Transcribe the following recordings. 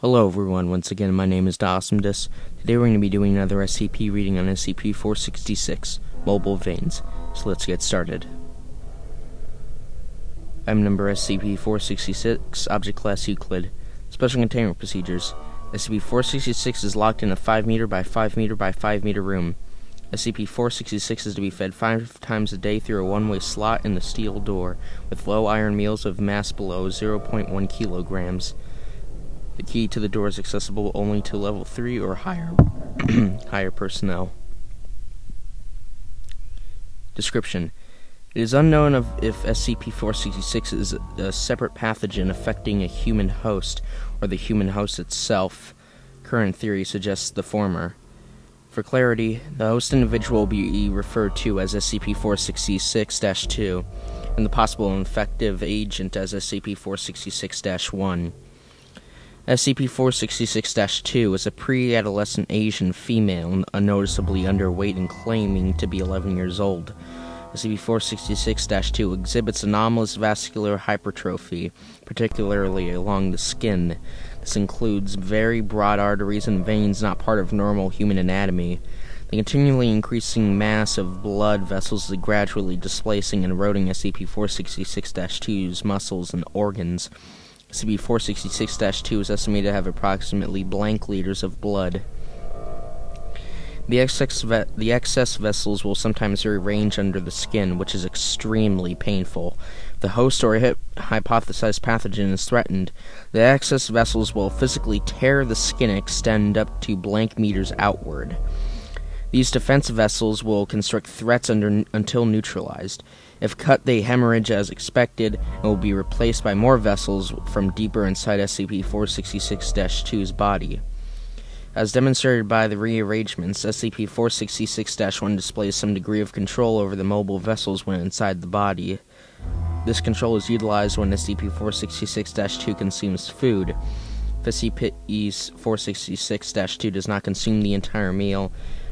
Hello everyone, once again my name is Dawsomdus. Today we're going to be doing another SCP reading on SCP-466, Mobile Veins. So let's get started. Item number SCP-466, Object Class Euclid. Special Containment Procedures. SCP-466 is locked in a 5 meter by 5 meter by 5 meter room. SCP-466 is to be fed 5 times a day through a one-way slot in the steel door, with low iron meals of mass below 0.1 kilograms. The key to the door is accessible only to level 3 or higher higher personnel. Description: it is unknown if SCP-466 is a separate pathogen affecting a human host or the human host itself. Current theory suggests the former. For clarity, the host individual will be referred to as SCP-466-2, and the possible infective agent as SCP-466-1. SCP-466-2 is a pre-adolescent Asian female, unnoticeably underweight and claiming to be 11 years old. SCP-466-2 exhibits anomalous vascular hypertrophy, particularly along the skin. This includes very broad arteries and veins not part of normal human anatomy. The continually increasing mass of blood vessels is gradually displacing and eroding SCP-466-2's muscles and organs. SCP-466-2 is estimated to have approximately blank liters of blood. The excess vessels will sometimes rearrange under the skin, which is extremely painful. If the host or hypothesized pathogen is threatened, the excess vessels will physically tear the skin and extend up to blank meters outward. These defense vessels will constrict threats until neutralized. If cut, they hemorrhage as expected and will be replaced by more vessels from deeper inside SCP-466-2's body. As demonstrated by the rearrangements, SCP-466-1 displays some degree of control over the mobile vessels when inside the body. This control is utilized when SCP-466-2 consumes food. If SCP-466-2 does not consume the entire meal,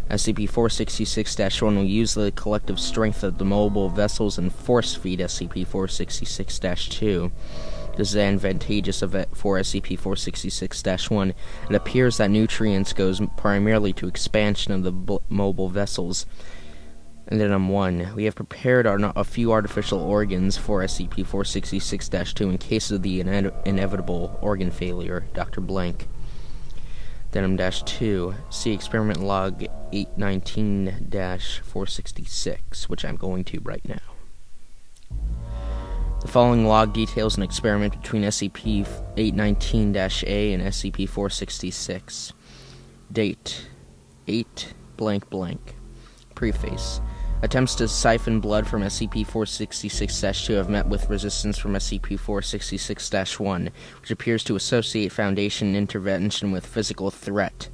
SCP-466-1 will use the collective strength of the mobile vessels and force-feed SCP-466-2. This is advantageous for SCP-466-1. It appears that nutrients goes primarily to expansion of the mobile vessels. And then 1. We have prepared a few artificial organs for SCP-466-2 in case of the inevitable organ failure. Dr. Blank. Denim-2, see experiment log 819-466, which I'm going to right now. The following log details an experiment between SCP-819-A and SCP-466. Date: 8 blank blank. Preface: attempts to siphon blood from SCP-466-2 have met with resistance from SCP-466-1, which appears to associate Foundation intervention with physical threat.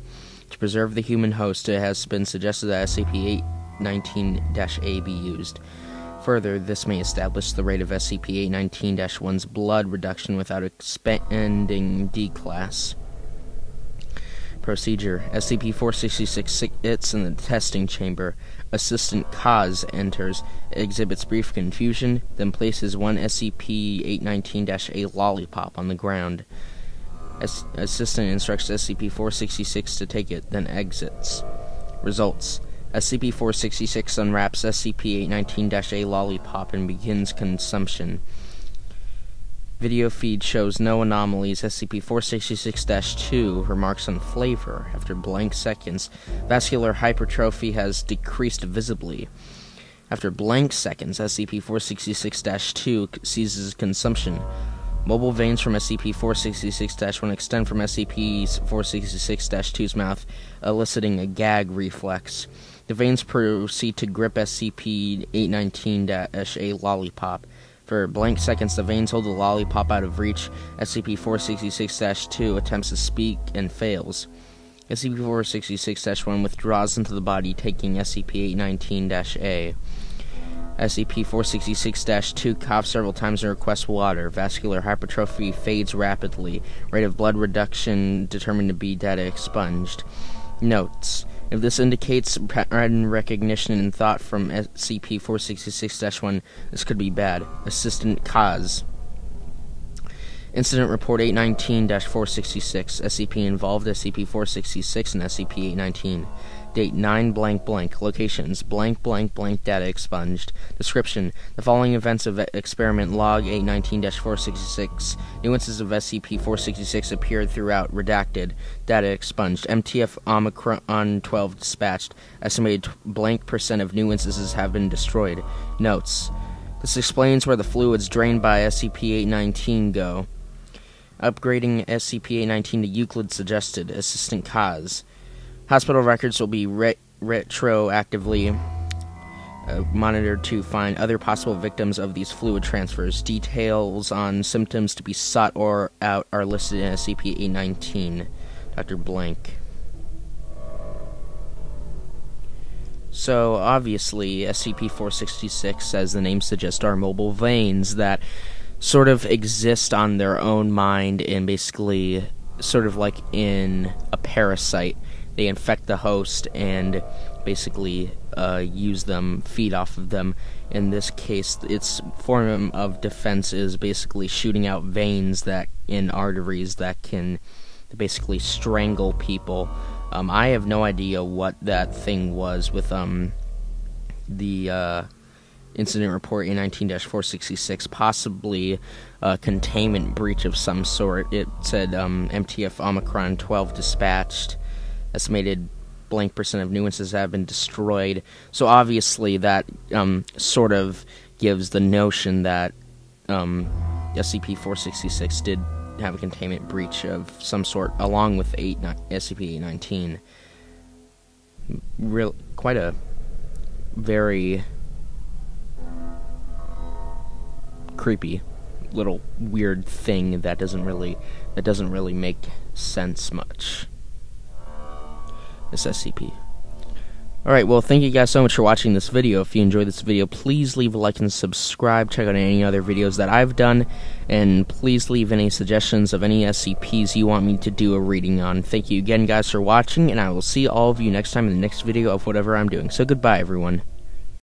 To preserve the human host, it has been suggested that SCP-819-A be used. Further, this may establish the rate of SCP-819-1's blood reduction without expanding D-Class. Procedure: SCP-466 sits in the testing chamber. Assistant Kaz enters, exhibits brief confusion, then places one SCP-819-A lollipop on the ground. Assistant instructs SCP-466 to take it, then exits. Results: SCP-466 unwraps SCP-819-A lollipop and begins consumption. Video feed shows no anomalies. SCP-466-2 remarks on flavor. After blank seconds, vascular hypertrophy has decreased visibly. After blank seconds, SCP-466-2 ceases consumption. Mobile veins from SCP-466-1 extend from SCP-466-2's mouth, eliciting a gag reflex. The veins proceed to grip SCP-819-A lollipop. For blank seconds, the veins hold the lollipop out of reach. SCP-466-2 attempts to speak and fails. SCP-466-1 withdraws into the body, taking SCP-819-A. SCP-466-2 coughs several times and requests water. Vascular hypertrophy fades rapidly. Rate of blood reduction determined to be data expunged. Notes: if this indicates pattern recognition and thought from SCP-466-1, this could be bad. Assistant Kaz. Incident Report 819-466. SCP involved SCP-466 and SCP-819. Date 9 blank blank. Locations blank blank blank. Data expunged. Description: the following events of experiment log 819-466. New instances of SCP-466 appeared throughout. Redacted. Data expunged. MTF Omicron 12 dispatched. Estimated blank % of new instances have been destroyed. Notes: this explains where the fluids drained by SCP-819 go. Upgrading SCP-819 to Euclid suggested. Assistant Kaz. Hospital records will be retroactively monitored to find other possible victims of these fluid transfers. Details on symptoms to be sought or out are listed in SCP-819. Dr. Blank. So, obviously, SCP-466, as the name suggests, are mobile veins that sort of exist on their own mind and basically sort of like in a parasite. They infect the host and basically use them, feed off of them. In this case, its form of defense is basically shooting out veins that in arteries that can basically strangle people. I have no idea what that thing was with the Incident Report A19-466, possibly a containment breach of some sort. It said MTF Omicron 12 dispatched. Estimated blank % of new instances have been destroyed. So obviously that sort of gives the notion that SCP-466 did have a containment breach of some sort, along with SCP-819. Quite a very creepy little weird thing that doesn't really make sense much. This SCP. Alright, well, thank you guys so much for watching this video. If you enjoyed this video, please leave a like and subscribe. Check out any other videos that I've done, and please leave any suggestions of any SCPs you want me to do a reading on. Thank you again, guys, for watching, and I will see all of you next time in the next video of whatever I'm doing. So goodbye, everyone.